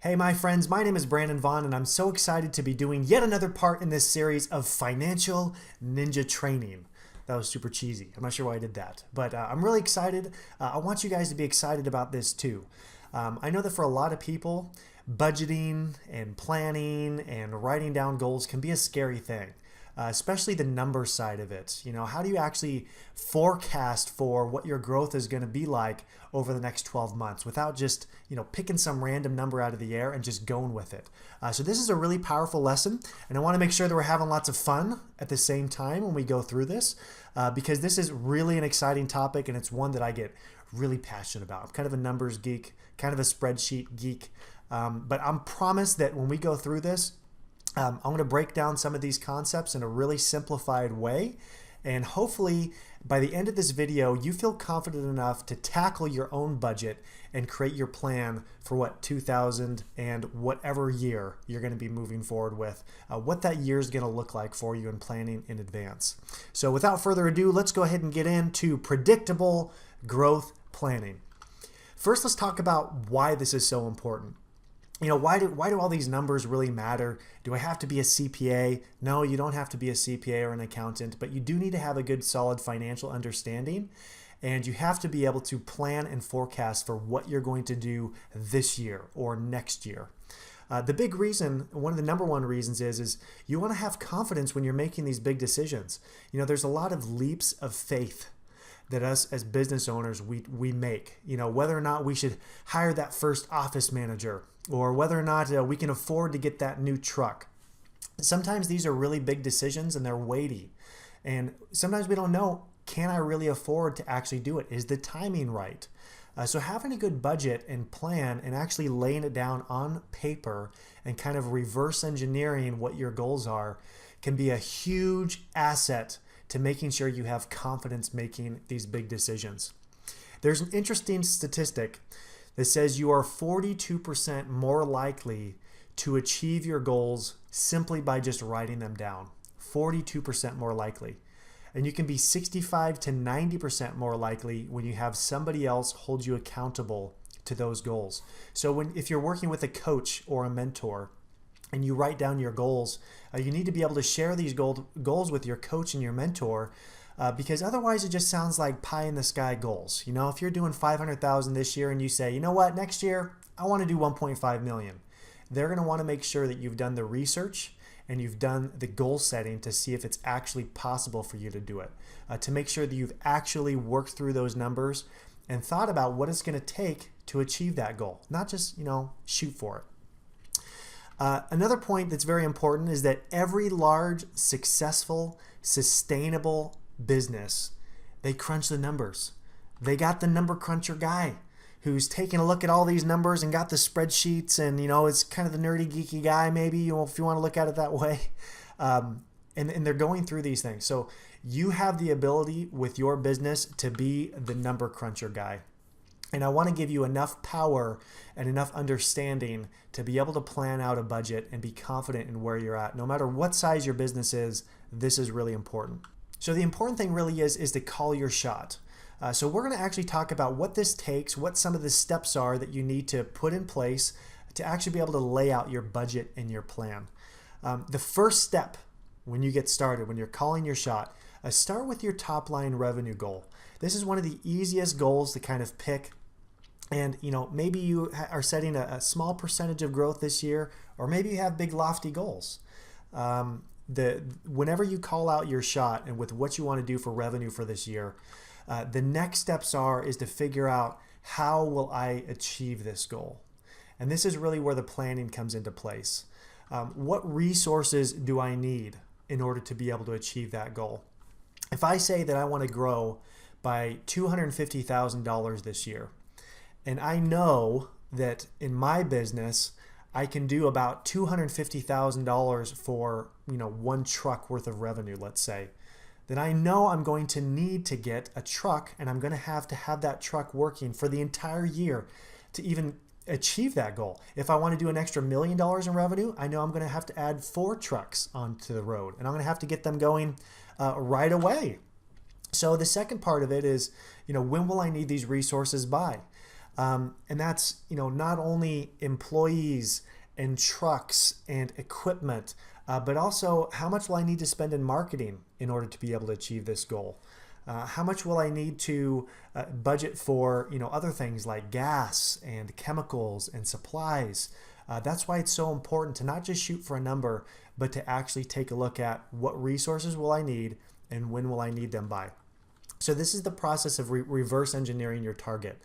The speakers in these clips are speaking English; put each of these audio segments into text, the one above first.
Hey, my friends, my name is Brandon Vaughn, and I'm so excited to be doing yet another part in this series of Financial Ninja Training. That was super cheesy. I'm not sure why I did that, but I'm really excited. I want you guys to be excited about this too. I know that for a lot of people, budgeting and planning and writing down goals can be a scary thing. Especially the number side of it. You know, how do you actually forecast for what your growth is going to be like over the next 12 months without just, picking some random number out of the air and just going with it? So this is a really powerful lesson, and I want to make sure that we're having lots of fun at the same time when we go through this, because this is really an exciting topic, and it's one that I get really passionate about. I'm kind of a numbers geek, kind of a spreadsheet geek, but I'm promised that when we go through this, I'm going to break down some of these concepts in a really simplified way, and hopefully by the end of this video you feel confident enough to tackle your own budget and create your plan for what 2000 and whatever year you're going to be moving forward with, what that year is going to look like for you and planning in advance. So without further ado, let's go ahead and get into predictable growth planning. First, let's talk about why this is so important. Why do all these numbers really matter? Do I have to be a CPA? No, you don't have to be a CPA or an accountant, but you do need to have a good, solid financial understanding, and you have to be able to plan and forecast for what you're going to do this year or next year. The big reason, one of the number one reasons is you want to have confidence when you're making these big decisions. There's a lot of leaps of faith that us as business owners we make. Whether or not we should hire that first office manager, or whether or not we can afford to get that new truck. Sometimes these are really big decisions and they're weighty. And sometimes we don't know, can I really afford to actually do it? Is the timing right? So having a good budget and plan and actually laying it down on paper and kind of reverse engineering what your goals are can be a huge asset to making sure you have confidence making these big decisions. There's an interesting statistic that says you are 42% more likely to achieve your goals simply by just writing them down. 42% more likely. And you can be 65 to 90% more likely when you have somebody else hold you accountable to those goals. So if you're working with a coach or a mentor and you write down your goals, you need to be able to share these goals with your coach and your mentor, because otherwise it just sounds like pie in the sky goals. If you're doing 500,000 this year and you say, you know what, next year I want to do 1.5 million. They're going to want to make sure that you've done the research and you've done the goal setting to see if it's actually possible for you to do it, to make sure that you've actually worked through those numbers and thought about what it's going to take to achieve that goal, not just, shoot for it. Another point that's very important is that every large, successful, sustainable business, they crunch the numbers. They got the number cruncher guy who's taking a look at all these numbers and got the spreadsheets, and it's kind of the nerdy, geeky guy, maybe, if you want to look at it that way. And they're going through these things. So you have the ability with your business to be the number cruncher guy. And I want to give you enough power and enough understanding to be able to plan out a budget and be confident in where you're at. No matter what size your business is, this is really important. So the important thing really is to call your shot. So we're going to actually talk about what this takes, what some of the steps are that you need to put in place to actually be able to lay out your budget and your plan. The first step when you get started, when you're calling your shot, start with your top line revenue goal. This is one of the easiest goals to kind of pick. And maybe you are setting a small percentage of growth this year, or maybe you have big lofty goals. Whenever you call out your shot and with what you want to do for revenue for this year, the next steps is to figure out, how will I achieve this goal? And this is really where the planning comes into place. What resources do I need in order to be able to achieve that goal? If I say that I want to grow by $250,000 this year, and I know that in my business I can do about $250,000 for one truck worth of revenue, let's say, then I know I'm going to need to get a truck, and I'm going to have that truck working for the entire year to even achieve that goal. If I want to do an extra $1 million in revenue, I know I'm going to have to add 4 trucks onto the road, and I'm going to have to get them going right away. So the second part of it is, when will I need these resources by? And that's, not only employees and trucks and equipment, but also how much will I need to spend in marketing in order to be able to achieve this goal? How much will I need to budget for, other things like gas and chemicals and supplies? That's why it's so important to not just shoot for a number, but to actually take a look at what resources will I need and when will I need them by. So this is the process of reverse engineering your target.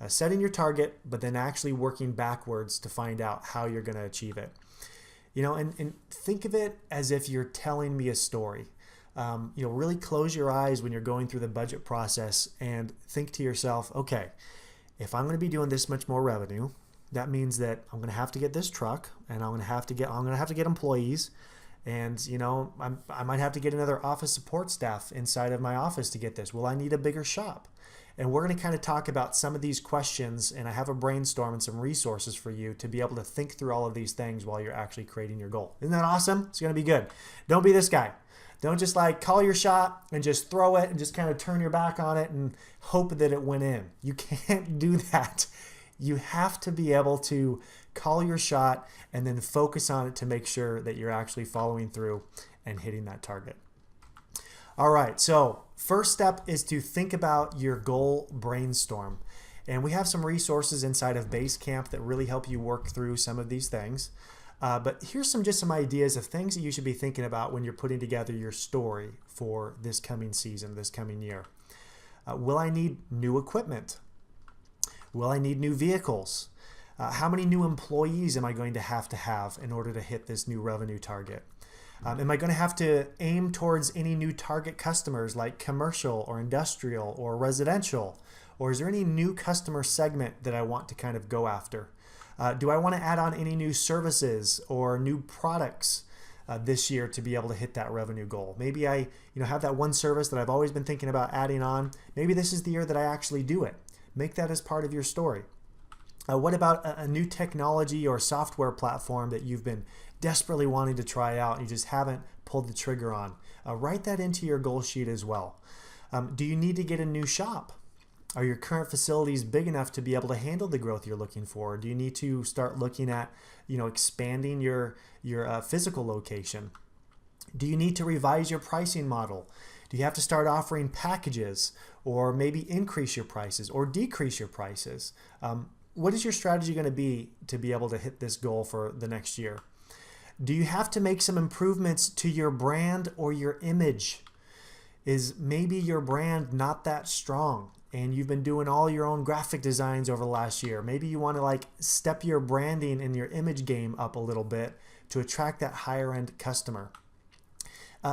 Setting your target, but then actually working backwards to find out how you're going to achieve it. And think of it as if you're telling me a story. Really close your eyes when you're going through the budget process and think to yourself, okay, if I'm going to be doing this much more revenue, that means that I'm going to have to get this truck, and I'm going to have to get employees, and I might have to get another office support staff inside of my office to get this. Will I need a bigger shop? And we're going to kind of talk about some of these questions, and I have a brainstorm and some resources for you to be able to think through all of these things while you're actually creating your goal. Isn't that awesome? It's going to be good. Don't be this guy. Don't just call your shot and just throw it and just kind of turn your back on it and hope that it went in. You can't do that. You have to be able to call your shot and then focus on it to make sure that you're actually following through and hitting that target. All right, so first step is to think about your goal brainstorm. And we have some resources inside of Basecamp that really help you work through some of these things. But here's some ideas of things that you should be thinking about when you're putting together your story for this coming season, this coming year. Will I need new equipment? Will I need new vehicles? How many new employees am I going to have in order to hit this new revenue target? Am I going to have to aim towards any new target customers like commercial or industrial or residential? Or is there any new customer segment that I want to kind of go after? Do I want to add on any new services or new products this year to be able to hit that revenue goal? Maybe I have that one service that I've always been thinking about adding on. Maybe this is the year that I actually do it. Make that as part of your story. What about a new technology or software platform that you've been desperately wanting to try out and you just haven't pulled the trigger on? Write that into your goal sheet as well. Do you need to get a new shop? Are your current facilities big enough to be able to handle the growth you're looking for? Do you need to start looking at, expanding your physical location? Do you need to revise your pricing model? Do you have to start offering packages, or maybe increase your prices or decrease your prices? What is your strategy going to be able to hit this goal for the next year? Do you have to make some improvements to your brand or your image? Is maybe your brand not that strong and you've been doing all your own graphic designs over the last year? Maybe you want to step your branding and your image game up a little bit to attract that higher end customer.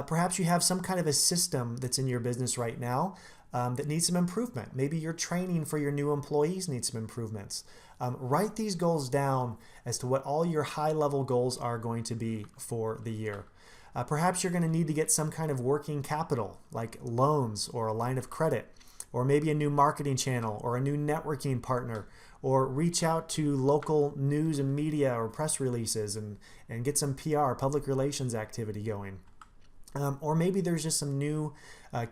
Perhaps you have some kind of a system that's in your business right now that needs some improvement. Maybe your training for your new employees needs some improvements. Write these goals down as to what all your high-level goals are going to be for the year. Perhaps you're going to need to get some kind of working capital, like loans or a line of credit, or maybe a new marketing channel or a new networking partner, or reach out to local news and media or press releases and get some PR, public relations activity going. Or maybe there's just some new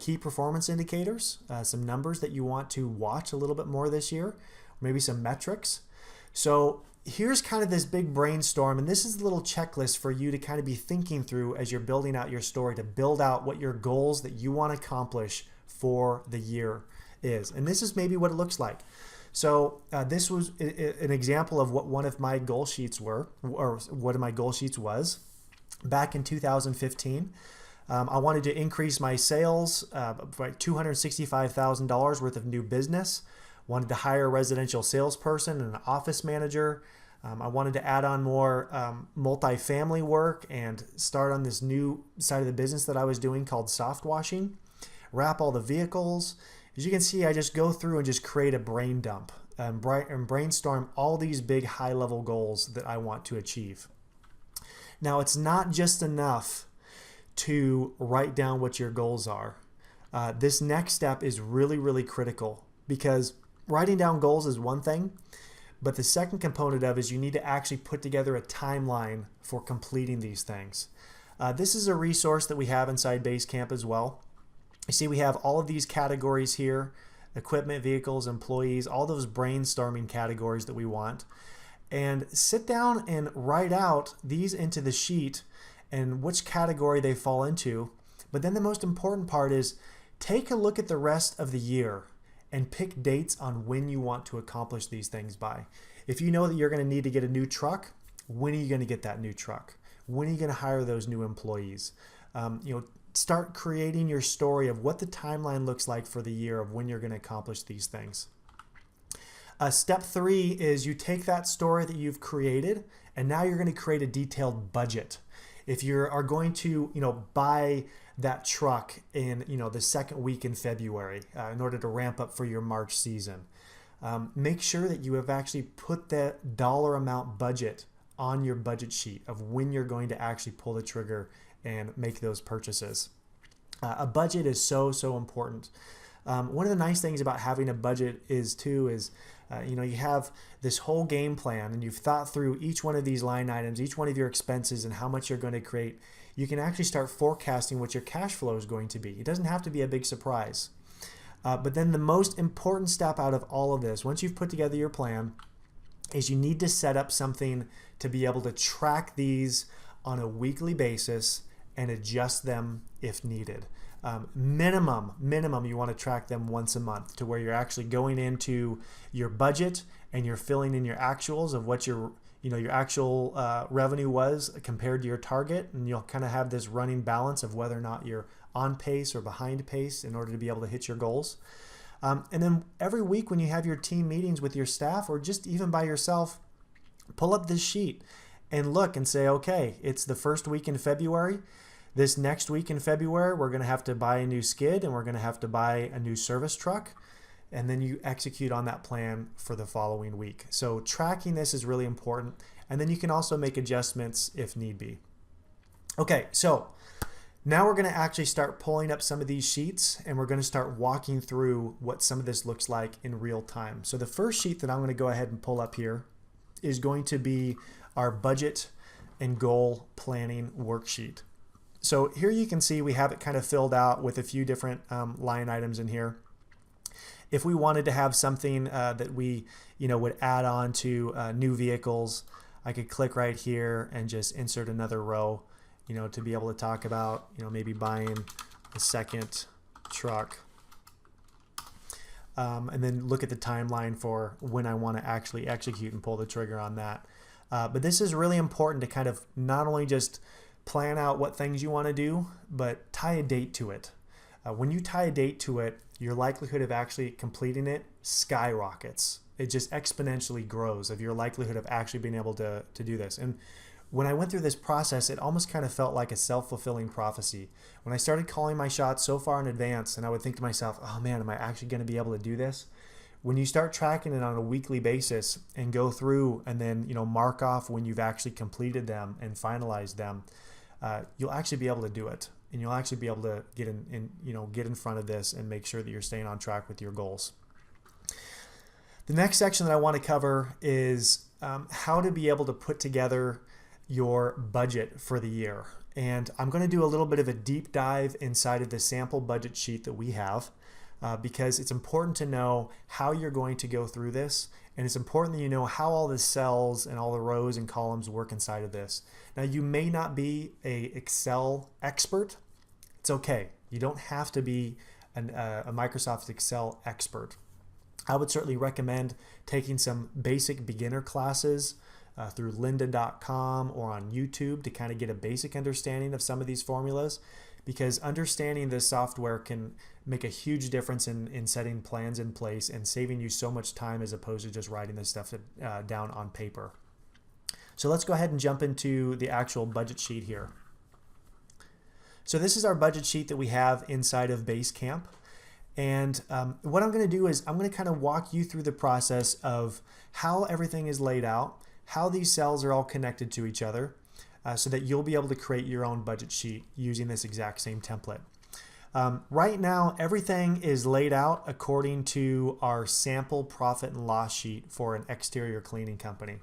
key performance indicators, some numbers that you want to watch a little bit more this year, or maybe some metrics. So here's kind of this big brainstorm, and this is a little checklist for you to kind of be thinking through as you're building out your story, to build out what your goals that you want to accomplish for the year is. And this is maybe what it looks like. So this was an example of what one of my goal sheets were, or one of my goal sheets was back in 2015. I wanted to increase my sales by $265,000 worth of new business. Wanted to hire a residential salesperson and an office manager. I wanted to add on more multifamily work and start on this new side of the business that I was doing called soft washing. Wrap all the vehicles. As you can see, I just go through and just create a brain dump and brainstorm all these big high-level goals that I want to achieve. Now, it's not just enough to write down what your goals are. This next step is really, really critical, because writing down goals is one thing, but the second component of it is you need to actually put together a timeline for completing these things. This is a resource that we have inside Basecamp as well. You see, we have all of these categories here equipment, vehicles, employees, all those brainstorming categories that we want. And sit down and write out these into the sheet and which category they fall into. But then the most important part is take a look at the rest of the year and pick dates on when you want to accomplish these things by. If you know that you're going to need to get a new truck, when are you going to get that new truck? When are you going to hire those new employees? Start creating your story of what the timeline looks like for the year of when you're going to accomplish these things. Step 3 is you take that story that you've created and now you're going to create a detailed budget. If you are going to, buy that truck in, the second week in February in order to ramp up for your March season, make sure that you have actually put that dollar amount budget on your budget sheet of when you're going to actually pull the trigger and make those purchases. A budget is so important. One of the nice things about having a budget is you have this whole game plan and you've thought through each one of these line items, each one of your expenses and how much you're going to create. You can actually start forecasting what your cash flow is going to be. It doesn't have to be a big surprise. But then the most important step out of all of this, once you've put together your plan, is you need to set up something to be able to track these on a weekly basis and adjust them if needed. Minimum, you want to track them once a month to where you're actually going into your budget and you're filling in your actuals of what your actual revenue was compared to your target, and you'll kind of have this running balance of whether or not you're on pace or behind pace in order to be able to hit your goals. And then every week when you have your team meetings with your staff or just even by yourself, pull up this sheet and look and say, okay, it's the first week in February. This next week in February, we're going to have to buy a new skid and we're going to have to buy a new service truck. And then you execute on that plan for the following week. So tracking this is really important. And then you can also make adjustments if need be. Okay, so now we're going to actually start pulling up some of these sheets and we're going to start walking through what some of this looks like in real time. So the first sheet that I'm going to go ahead and pull up here is going to be our budget and goal planning worksheet. So here you can see we have it kind of filled out with a few different line items in here. If we wanted to have something that we would add on to new vehicles, I could click right here and just insert another row, to be able to talk about, maybe buying a second truck. And then look at the timeline for when I want to actually execute and pull the trigger on that. But this is really important to kind of not only just plan out what things you want to do, but tie a date to it. When you tie a date to it, your likelihood of actually completing it skyrockets. It just exponentially grows of your likelihood of actually being able to do this. And when I went through this process, it almost kind of felt like a self-fulfilling prophecy. When I started calling my shots so far in advance, and I would think to myself, oh man, am I actually going to be able to do this? When you start tracking it on a weekly basis and go through and then mark off when you've actually completed them and finalized them, you'll actually be able to do it, and you'll actually be able to get in front of this and make sure that you're staying on track with your goals. The next section that I want to cover is how to be able to put together your budget for the year. And I'm going to do a little bit of a deep dive inside of the sample budget sheet that we have because it's important to know how you're going to go through this, and it's important that you know how all the cells and all the rows and columns work inside of this. Now, you may not be an Excel expert. It's okay. You don't have to be a Microsoft Excel expert. I would certainly recommend taking some basic beginner classes through lynda.com or on YouTube to kind of get a basic understanding of some of these formulas, because understanding this software can make a huge difference in setting plans in place and saving you so much time as opposed to just writing this stuff down on paper. So let's go ahead and jump into the actual budget sheet here. So this is our budget sheet that we have inside of Basecamp. And what I'm going to do is I'm going to kind of walk you through the process of how everything is laid out, how these cells are all connected to each other, so that you'll be able to create your own budget sheet using this exact same template. Right now, everything is laid out according to our sample profit and loss sheet for an exterior cleaning company.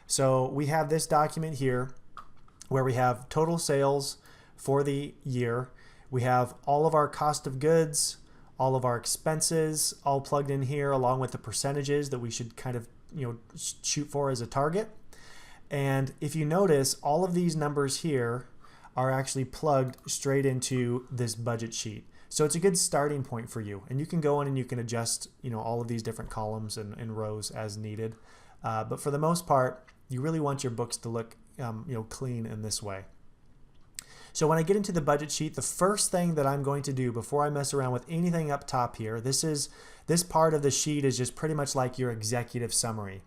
So we have this document here where we have total sales for the year. We have all of our cost of goods, all of our expenses all plugged in here, along with the percentages that we should kind of shoot for as a target. And if you notice, all of these numbers here are actually plugged straight into this budget sheet. So it's a good starting point for you. And you can go in and you can adjust all of these different columns and rows as needed. But for the most part, you really want your books to look clean in this way. So when I get into the budget sheet, the first thing that I'm going to do before I mess around with anything up top here, this part of the sheet is just pretty much like your executive summary.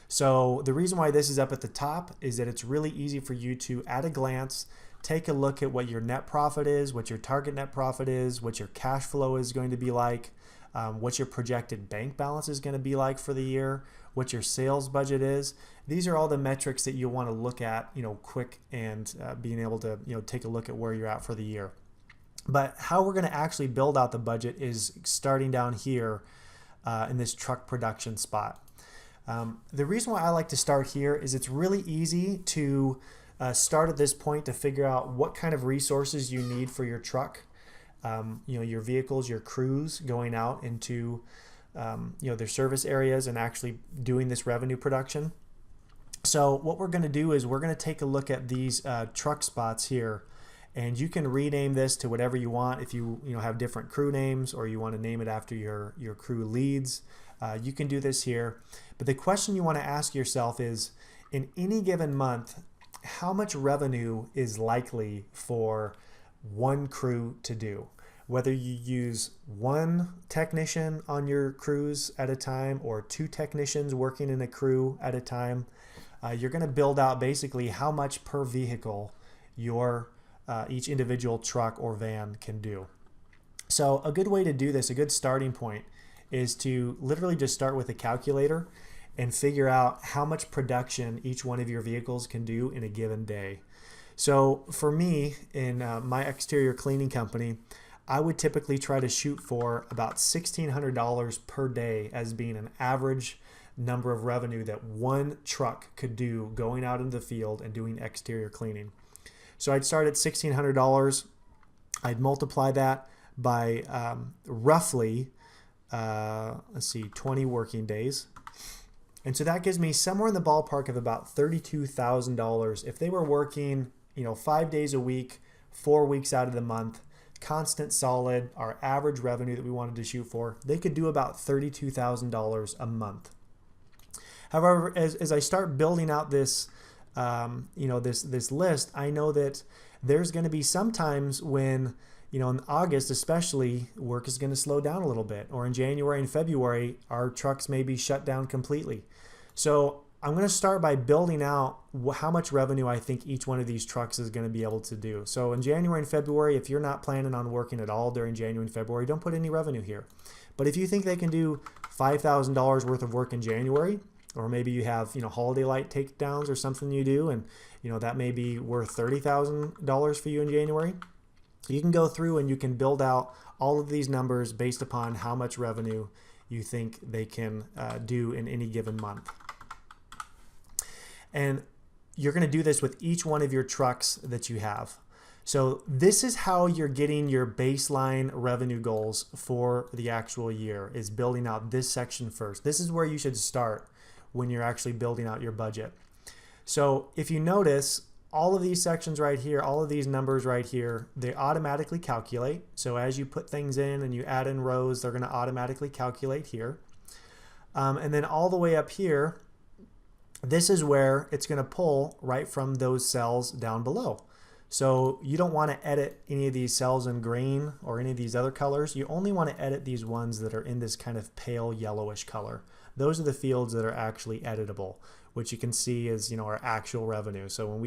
So the reason why this is up at the top is that it's really easy for you to, at a glance, take a look at what your net profit is, what your target net profit is, what your cash flow is going to be like, what your projected bank balance is going to be like for the year, what your sales budget is. These are all the metrics that you want to look at, quick, and being able to, take a look at where you're at for the year. But how we're going to actually build out the budget is starting down here in this truck production spot. The reason why I like to start here is it's really easy to start at this point to figure out what kind of resources you need for your truck, your vehicles, your crews going out into their service areas and actually doing this revenue production. So what we're going to do is we're going to take a look at these truck spots here, and you can rename this to whatever you want. If you have different crew names, or you want to name it after your crew leads, you can do this here. But the question you want to ask yourself is, in any given month, how much revenue is likely for one crew to do? Whether you use one technician on your crews at a time or two technicians working in a crew at a time, you're going to build out basically how much per vehicle your each individual truck or van can do. So a good way to do this, a good starting point, is to literally just start with a calculator and figure out how much production each one of your vehicles can do in a given day. So for me, in my exterior cleaning company, I would typically try to shoot for about $1,600 per day as being an average number of revenue that one truck could do going out into the field and doing exterior cleaning. So I'd start at $1,600. I'd multiply that by roughly 20 working days. And so that gives me somewhere in the ballpark of about $32,000 if they were working, 5 days a week, 4 weeks out of the month, constant solid, our average revenue that we wanted to shoot for. They could do about $32,000 a month. However, as I start building out this, this list, I know that there's going to be some times when, in August especially, work is going to slow down a little bit, or in January and February, our trucks may be shut down completely. So I'm going to start by building out how much revenue I think each one of these trucks is going to be able to do. So in January and February, if you're not planning on working at all during January and February, don't put any revenue here. But if you think they can do $5,000 worth of work in January, or maybe you have, holiday light takedowns or something you do, and, that may be worth $30,000 for you in January, you can go through and you can build out all of these numbers based upon how much revenue you think they can do in any given month. And you're going to do this with each one of your trucks that you have. So this is how you're getting your baseline revenue goals for the actual year, is building out this section first. This is where you should start when you're actually building out your budget. So if you notice, all of these sections right here, all of these numbers right here, they automatically calculate. So as you put things in and you add in rows, they're going to automatically calculate here. And then all the way up here, this is where it's going to pull right from those cells down below. So you don't want to edit any of these cells in green or any of these other colors. You only want to edit these ones that are in this kind of pale yellowish color. Those are the fields that are actually editable, which you can see is, our actual revenue. So when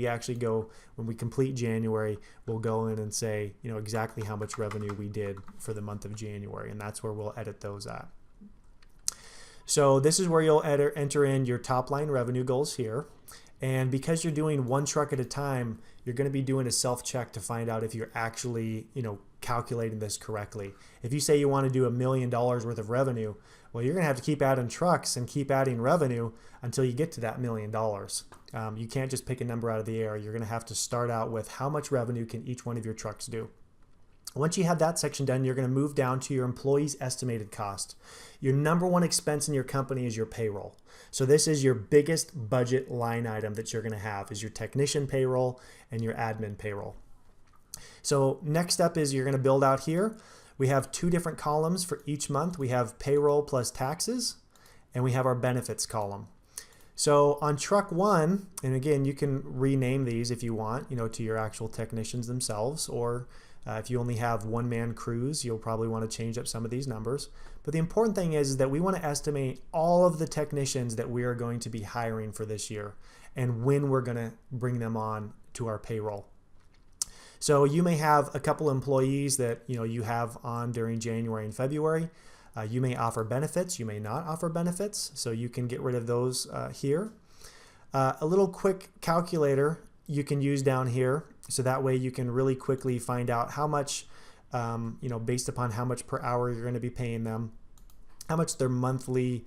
we complete January, we'll go in and say, exactly how much revenue we did for the month of January, and that's where we'll edit those at. So this is where you'll enter in your top line revenue goals here. And because you're doing one truck at a time, you're going to be doing a self-check to find out if you're actually, calculating this correctly. If you say you want to do $1 million worth of revenue, well, you're going to have to keep adding trucks and keep adding revenue until you get to that $1 million. You can't just pick a number out of the air. You're going to have to start out with how much revenue can each one of your trucks do. Once you have that section done, you're going to move down to your employees' estimated cost. Your number one expense in your company is your payroll. So this is your biggest budget line item that you're going to have, is your technician payroll and your admin payroll. So next up is you're going to build out here. We have two different columns for each month. We have payroll plus taxes, and we have our benefits column. So on truck one, and again, you can rename these if you want, to your actual technicians themselves, or if you only have one-man crews, you'll probably want to change up some of these numbers. But the important thing is that we want to estimate all of the technicians that we are going to be hiring for this year and when we're going to bring them on to our payroll. So you may have a couple employees that you have on during January and February. You may offer benefits, you may not offer benefits, so you can get rid of those here. A little quick calculator you can use down here, so that way you can really quickly find out how much, based upon how much per hour you're going to be paying them, how much their monthly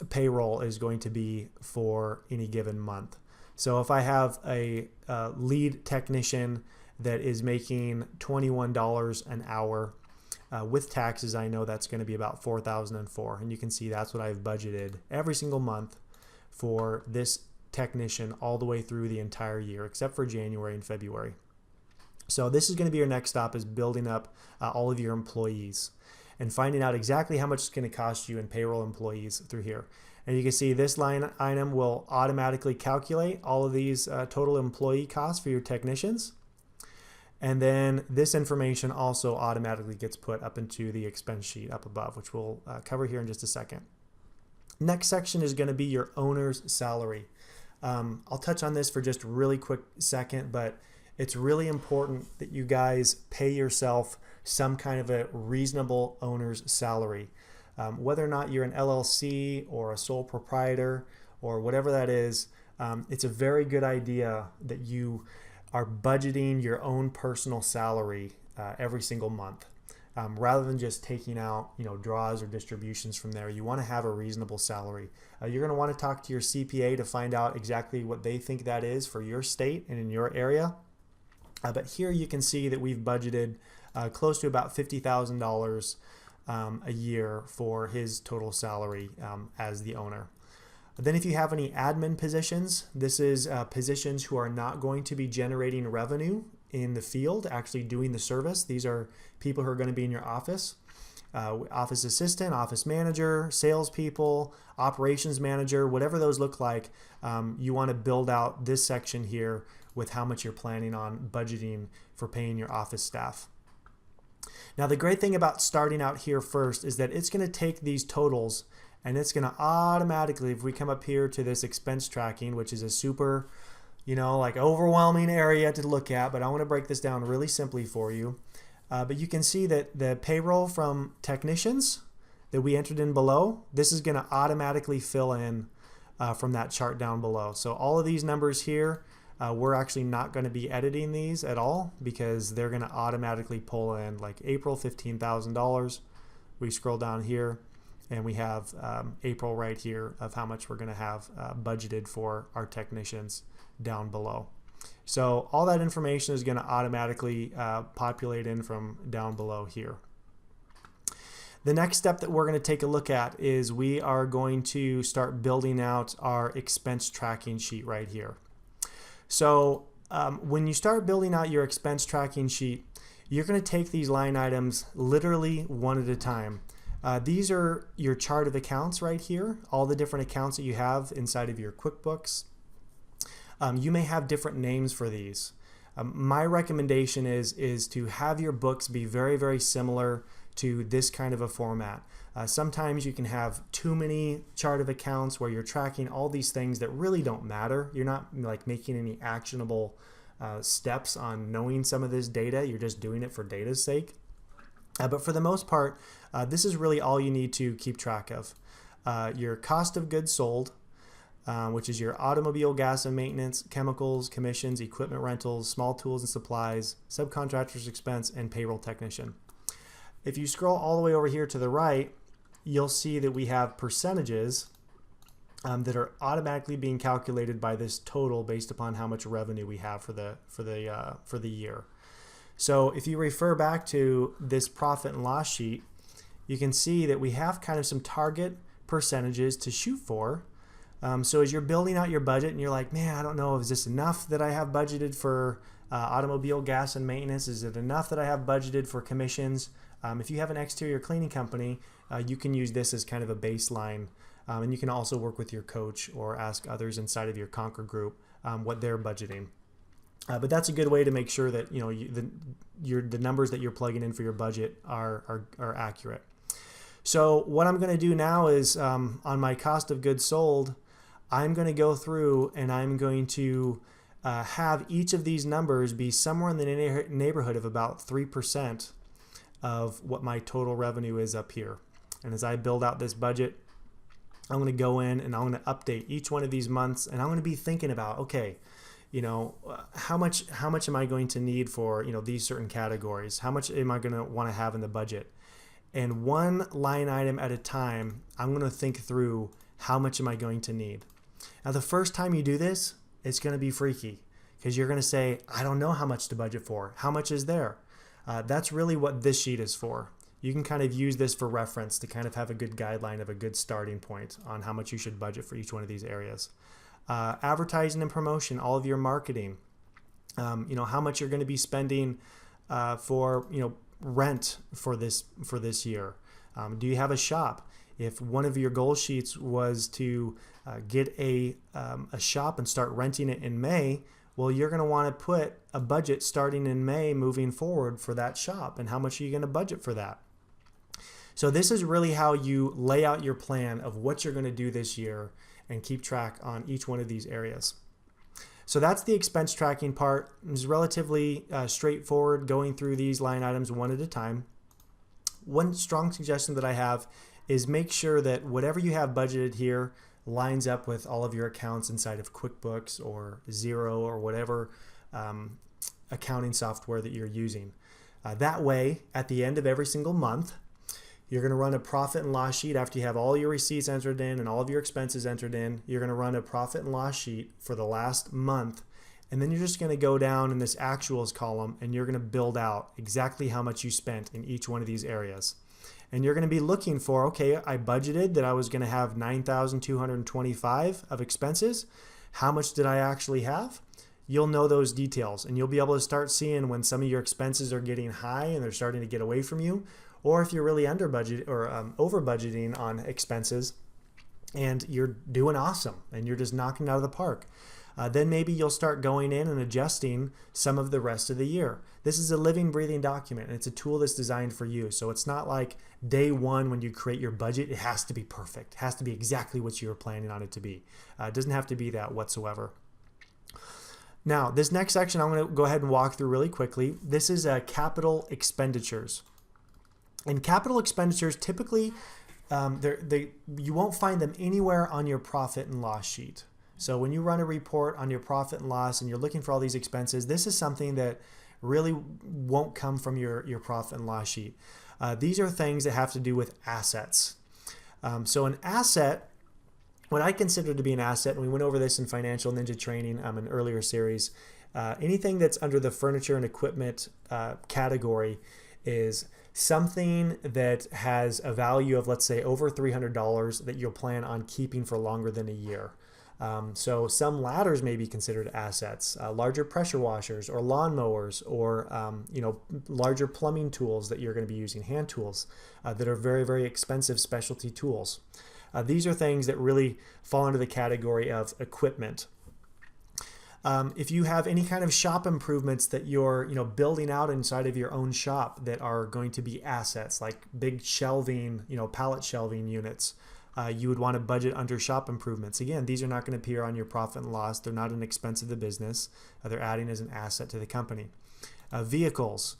payroll is going to be for any given month. So if I have a lead technician that is making $21 an hour, with taxes, I know that's going to be about $4,004, and you can see that's what I've budgeted every single month for this technician all the way through the entire year, except for January and February. So this is going to be your next stop, is building up all of your employees and finding out exactly how much it's going to cost you in payroll employees through here. And you can see this line item will automatically calculate all of these total employee costs for your technicians. And then this information also automatically gets put up into the expense sheet up above, which we'll cover here in just a second. Next section is going to be your owner's salary. I'll touch on this for just a really quick second, but it's really important that you guys pay yourself some kind of a reasonable owner's salary. Whether or not you're an LLC or a sole proprietor or whatever that is, it's a very good idea that you are budgeting your own personal salary every single month, rather than just taking out draws or distributions from there. You want to have a reasonable salary. You're going to want to talk to your CPA to find out exactly what they think that is for your state and in your area. But here you can see that we've budgeted close to about $50,000 a year for his total salary as the owner. Then if you have any admin positions, this is positions who are not going to be generating revenue in the field, actually doing the service. These are people who are going to be in your office. Office assistant, office manager, salespeople, operations manager, whatever those look like, you want to build out this section here with how much you're planning on budgeting for paying your office staff. Now the great thing about starting out here first is that it's going to take these totals and it's going to automatically, if we come up here to this expense tracking, which is a super, overwhelming area to look at, but I want to break this down really simply for you. But you can see that the payroll from technicians that we entered in below, this is going to automatically fill in from that chart down below. So all of these numbers here, we're actually not going to be editing these at all because they're going to automatically pull in, like April, $15,000. We scroll down here and we have April right here of how much we're going to have budgeted for our technicians down below. So all that information is going to automatically populate in from down below here. The next step that we're going to take a look at is we are going to start building out our expense tracking sheet right here. So when you start building out your expense tracking sheet, you're going to take these line items literally one at a time. These are your chart of accounts right here, all the different accounts that you have inside of your QuickBooks. You may have different names for these. My recommendation is to have your books be very, very similar to this kind of a format. Sometimes you can have too many chart of accounts where you're tracking all these things that really don't matter. You're not making any actionable steps on knowing some of this data. You're just doing it for data's sake. But for the most part, this is really all you need to keep track of. Your cost of goods sold, which is your automobile, gas and maintenance, chemicals, commissions, equipment rentals, small tools and supplies, subcontractors expense, and payroll technician. If you scroll all the way over here to the right, you'll see that we have percentages that are automatically being calculated by this total based upon how much revenue we have for the year. So if you refer back to this profit and loss sheet, you can see that we have kind of some target percentages to shoot for. So as you're building out your budget and you're like, man, I don't know, is this enough that I have budgeted for automobile gas and maintenance? Is it enough that I have budgeted for commissions? If you have an exterior cleaning company, you can use this as kind of a baseline. And you can also work with your coach or ask others inside of your Conquer group what they're budgeting. But that's a good way to make sure that the numbers that you're plugging in for your budget are accurate. So what I'm going to do now is on my cost of goods sold, I'm going to go through and I'm going to have each of these numbers be somewhere in the neighborhood of about 3% of what my total revenue is up here. And as I build out this budget, I'm going to go in and I'm going to update each one of these months, and I'm going to be thinking about, okay, how much am I going to need for these certain categories? How much am I going to want to have in the budget? And one line item at a time, I'm going to think through how much am I going to need. Now, the first time you do this, it's going to be freaky because you're going to say, I don't know how much to budget for. How much is there? That's really what this sheet is for. You can kind of use this for reference to kind of have a good guideline of a good starting point on how much you should budget for each one of these areas. Advertising and promotion, all of your marketing, how much you're going to be spending for rent for this year. Do you have a shop? If one of your goal sheets was to get a shop and start renting it in May, well, you're going to want to put a budget starting in May moving forward for that shop, and how much are you going to budget for that? So this is really how you lay out your plan of what you're going to do this year and keep track on each one of these areas. So that's the expense tracking part. It's relatively straightforward going through these line items one at a time. One strong suggestion that I have is make sure that whatever you have budgeted here lines up with all of your accounts inside of QuickBooks or Xero or whatever accounting software that you're using. That way, at the end of every single month, you're going to run a profit and loss sheet after you have all your receipts entered in and all of your expenses entered in. You're going to run a profit and loss sheet for the last month. And then you're just going to go down in this actuals column and you're going to build out exactly how much you spent in each one of these areas. And you're going to be looking for, okay, I budgeted that I was going to have $9,225 of expenses. How much did I actually have? You'll know those details and you'll be able to start seeing when some of your expenses are getting high and they're starting to get away from you, or if you're really under budget or over budgeting on expenses and you're doing awesome and you're just knocking it out of the park. Then maybe you'll start going in and adjusting some of the rest of the year. This is a living, breathing document, and it's a tool that's designed for you. So it's not like day one when you create your budget, it has to be perfect. It has to be exactly what you were planning on it to be. It doesn't have to be that whatsoever. Now, this next section I'm going to go ahead and walk through really quickly. This is capital expenditures. And capital expenditures typically, you won't find them anywhere on your profit and loss sheet. So when you run a report on your profit and loss and you're looking for all these expenses, this is something that really won't come from your profit and loss sheet. These are things that have to do with assets. So an asset, what I consider to be an asset, and we went over this in Financial Ninja Training in an earlier series, anything that's under the furniture and equipment category is something that has a value of, let's say, over $300 that you'll plan on keeping for longer than a year. So some ladders may be considered assets, larger pressure washers or lawnmowers, or larger plumbing tools that you're going to be using, hand tools that are very, very expensive specialty tools. These are things that really fall under the category of equipment. If you have any kind of shop improvements that you're building out inside of your own shop that are going to be assets, like big shelving, pallet shelving units, you would want to budget under shop improvements. Again, these are not going to appear on your profit and loss. They're not an expense of the business. They're adding as an asset to the company. Vehicles.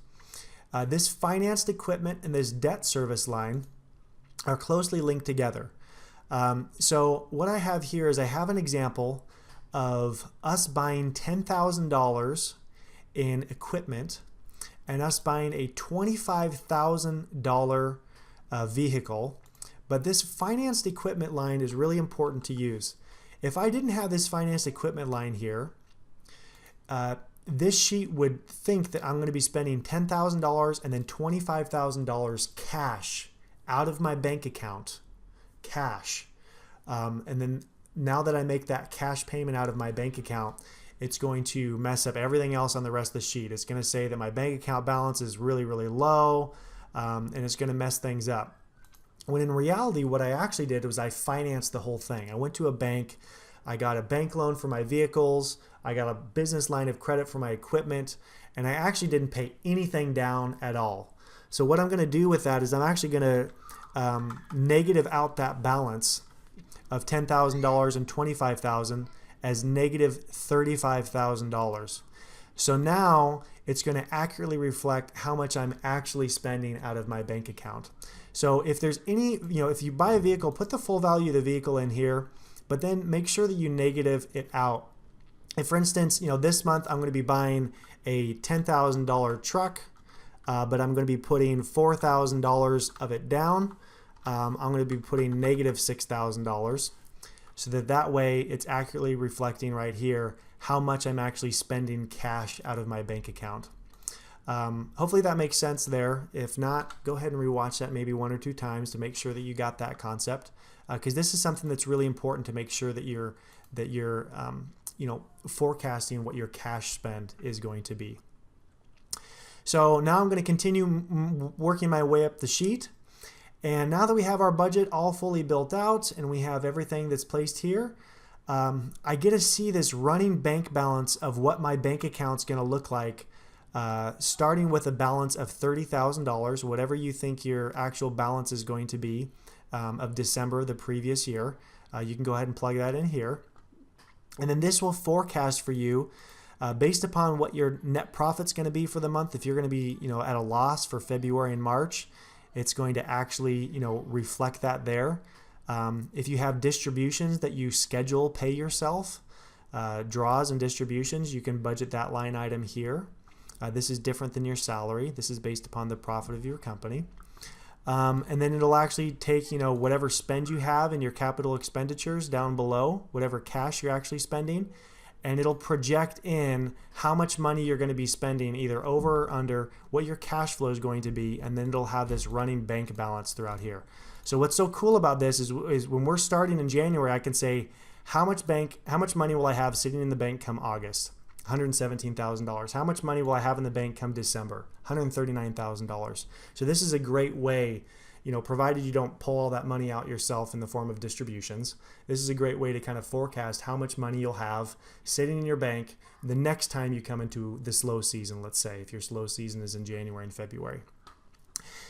This financed equipment and this debt service line are closely linked together. So what I have here is I have an example of us buying $10,000 in equipment and us buying a $25,000 vehicle. But this financed equipment line is really important to use. If I didn't have this financed equipment line here, this sheet would think that I'm going to be spending $10,000 and then $25,000 cash out of my bank account, cash. And then now that I make that cash payment out of my bank account, it's going to mess up everything else on the rest of the sheet. It's going to say that my bank account balance is really, really low, and it's going to mess things up. When in reality, what I actually did was I financed the whole thing. I went to a bank, I got a bank loan for my vehicles, I got a business line of credit for my equipment, and I actually didn't pay anything down at all. So what I'm going to do with that is I'm actually going to negative out that balance of $10,000 and $25,000 as negative $35,000. So now it's going to accurately reflect how much I'm actually spending out of my bank account. So if there's any, if you buy a vehicle, put the full value of the vehicle in here, but then make sure that you negative it out. If, for instance, this month I'm going to be buying a $10,000 truck, but I'm going to be putting $4,000 of it down. I'm going to be putting negative $6,000, so that way it's accurately reflecting right here how much I'm actually spending cash out of my bank account. Hopefully that makes sense there. If not, go ahead and rewatch that maybe 1 or 2 times to make sure that you got that concept, because this is something that's really important to make sure that you're forecasting what your cash spend is going to be. So now I'm going to continue working my way up the sheet. And now that we have our budget all fully built out and we have everything that's placed here, I get to see this running bank balance of what my bank account's going to look like, starting with a balance of $30,000, whatever you think your actual balance is going to be of December the previous year. You can go ahead and plug that in here. And then this will forecast for you based upon what your net profit's going to be for the month. If you're going to be at a loss for February and March, it's going to actually reflect that there. If you have distributions that you schedule pay yourself, draws and distributions, you can budget that line item here. This is different than your salary. This is based upon the profit of your company. And then it'll actually take whatever spend you have in your capital expenditures down below, whatever cash you're actually spending, and it'll project in how much money you're going to be spending either over or under, what your cash flow is going to be, and then it'll have this running bank balance throughout here. So what's so cool about this is when we're starting in January, I can say how much money will I have sitting in the bank come August? $117,000. How much money will I have in the bank come December? $139,000. So this is a great way, provided you don't pull all that money out yourself in the form of distributions. This is a great way to kind of forecast how much money you'll have sitting in your bank the next time you come into the slow season, let's say, if your slow season is in January and February.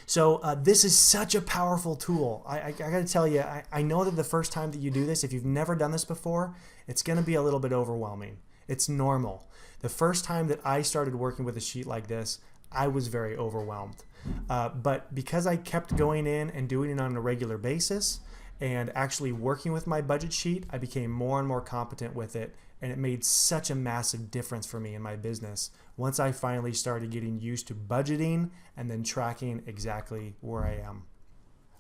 So this is such a powerful tool. I got to tell you, I know that the first time that you do this, if you've never done this before, it's going to be a little bit overwhelming. It's normal. The first time that I started working with a sheet like this, I was very overwhelmed. But because I kept going in and doing it on a regular basis and actually working with my budget sheet, I became more and more competent with it, and it made such a massive difference for me in my business once I finally started getting used to budgeting and then tracking exactly where I am.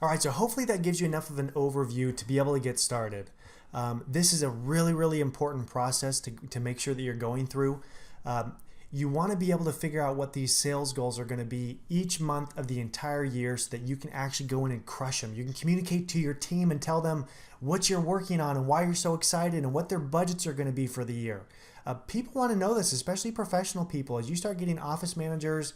All right, so hopefully that gives you enough of an overview to be able to get started. This is a really, really important process to make sure that you're going through. You want to be able to figure out what these sales goals are going to be each month of the entire year so that you can actually go in and crush them. You can communicate to your team and tell them what you're working on and why you're so excited and what their budgets are going to be for the year. People want to know this, especially professional people. As you start getting office managers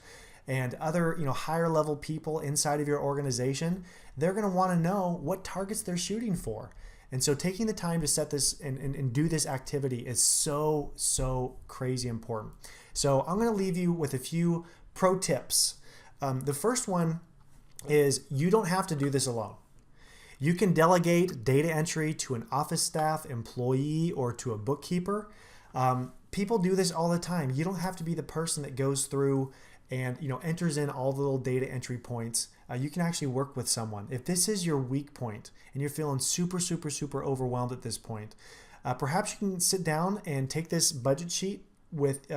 and other higher level people inside of your organization, they're going to want to know what targets they're shooting for. And so taking the time to set this and do this activity is so crazy important. So I'm going to leave you with a few pro tips. The first one is you don't have to do this alone. You can delegate data entry to an office staff, employee, or to a bookkeeper. People do this all the time. You don't have to be the person that goes through and enters in all the little data entry points. You can actually work with someone. If this is your weak point and you're feeling super overwhelmed at this point, perhaps you can sit down and take this budget sheet with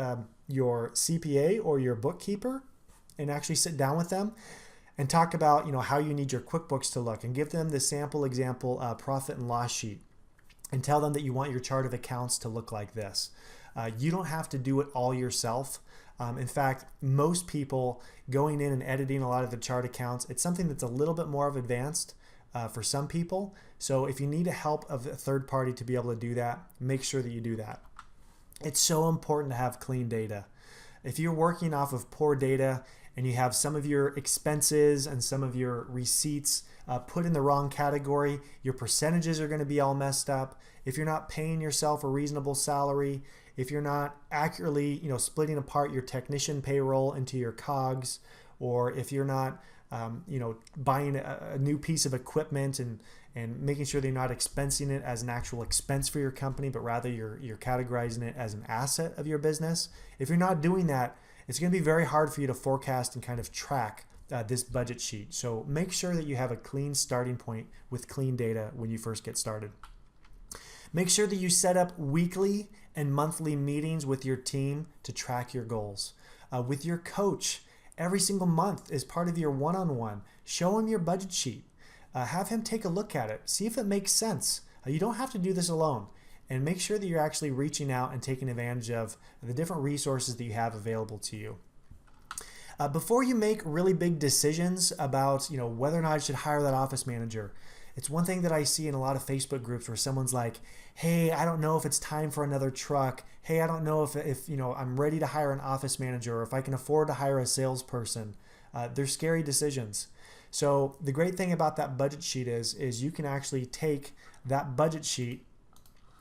your CPA or your bookkeeper and actually sit down with them and talk about how you need your QuickBooks to look, and give them the sample example profit and loss sheet and tell them that you want your chart of accounts to look like this. You don't have to do it all yourself. In fact, most people going in and editing a lot of the chart accounts, it's something that's a little bit more of advanced for some people. So if you need help of a third party to be able to do that, make sure that you do that. It's so important to have clean data. If you're working off of poor data and you have some of your expenses and some of your receipts put in the wrong category, your percentages are going to be all messed up. If you're not paying yourself a reasonable salary, if you're not accurately, splitting apart your technician payroll into your COGS, or if you're not, buying a new piece of equipment and making sure that you're not expensing it as an actual expense for your company, but rather you're categorizing it as an asset of your business. If you're not doing that, it's going to be very hard for you to forecast and kind of track this budget sheet. So make sure that you have a clean starting point with clean data when you first get started. Make sure that you set up weekly and monthly meetings with your team to track your goals. With your coach, every single month is part of your one-on-one. Show him your budget sheet. Have him take a look at it. See if it makes sense. You don't have to do this alone. And make sure that you're actually reaching out and taking advantage of the different resources that you have available to you. Before you make really big decisions about whether or not I should hire that office manager, it's one thing that I see in a lot of Facebook groups where someone's like, hey, I don't know if it's time for another truck. Hey, I don't know if I'm ready to hire an office manager or if I can afford to hire a salesperson. They're scary decisions. So the great thing about that budget sheet is you can actually take that budget sheet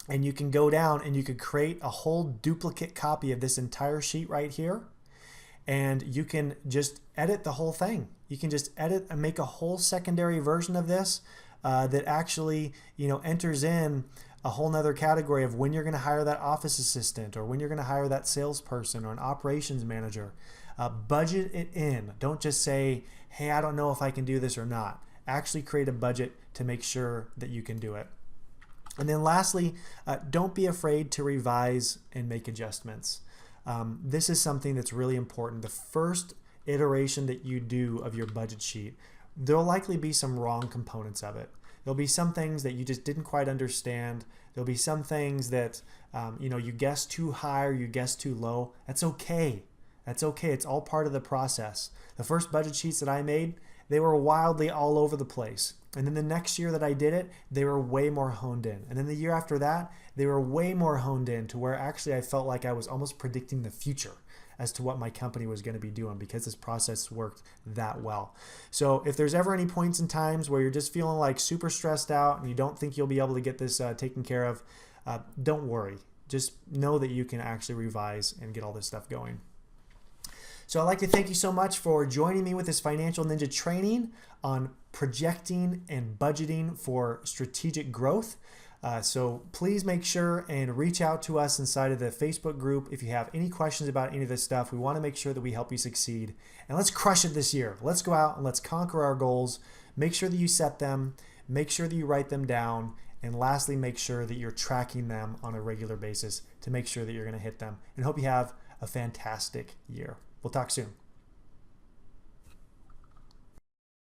and you can go down and you could create a whole duplicate copy of this entire sheet right here. And you can just edit the whole thing. You can just edit and make a whole secondary version of this that actually enters in a whole nother category of when you're going to hire that office assistant or when you're going to hire that salesperson or an operations manager. Budget it in. Don't just say, hey, I don't know if I can do this or not. Actually create a budget to make sure that you can do it. And then lastly, don't be afraid to revise and make adjustments. This is something that's really important. The first iteration that you do of your budget sheet, there'll likely be some wrong components of it. There'll be some things that you just didn't quite understand. There'll be some things that you guessed too high or you guessed too low. That's okay. That's okay. It's all part of the process. The first budget sheets that I made, they were wildly all over the place. And then the next year that I did it, they were way more honed in. And then the year after that, they were way more honed in to where actually I felt like I was almost predicting the future as to what my company was going to be doing because this process worked that well. So if there's ever any points in times where you're just feeling like super stressed out and you don't think you'll be able to get this taken care of, don't worry. Just know that you can actually revise and get all this stuff going. So I'd like to thank you so much for joining me with this Financial Ninja training on projecting and budgeting for strategic growth. So please make sure and reach out to us inside of the Facebook group if you have any questions about any of this stuff. We want to make sure that we help you succeed. And let's crush it this year. Let's go out and let's conquer our goals. Make sure that you set them. Make sure that you write them down. And lastly, make sure that you're tracking them on a regular basis to make sure that you're going to hit them. And hope you have a fantastic year. We'll talk soon.